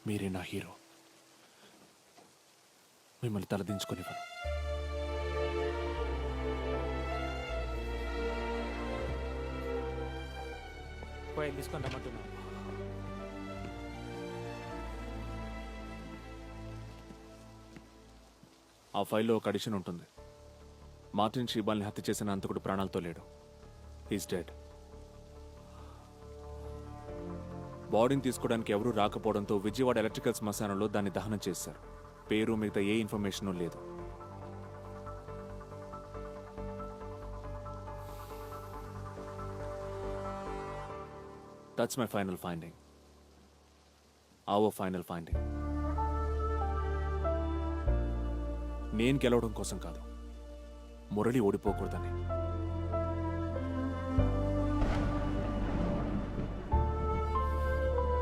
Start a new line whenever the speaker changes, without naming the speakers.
మీరే నా హీరో. మిమ్మల్ని తలదించుకునివ్వను.
పోయి తీసుకొని రమ్మంటున్నాను.
ఆ ఫైల్లో ఒక అడిషన్ ఉంటుంది. మార్టిన్ షీబాల్ని హత్య చేసిన అంతకుడు ప్రాణాలతో లేడు. He's dead. బాడీని తీసుకోవడానికి ఎవరూ రాకపోవడంతో విజయవాడ ఎలక్ట్రికల్ శ్మశానంలో దాన్ని దహనం చేశారు. పేరు మిగతా ఏ ఇన్ఫర్మేషను లేదు. That's my final finding. Hour final finding. నేను గెలవడం కోసం కాదు, మురళి ఓడిపోకూడదని.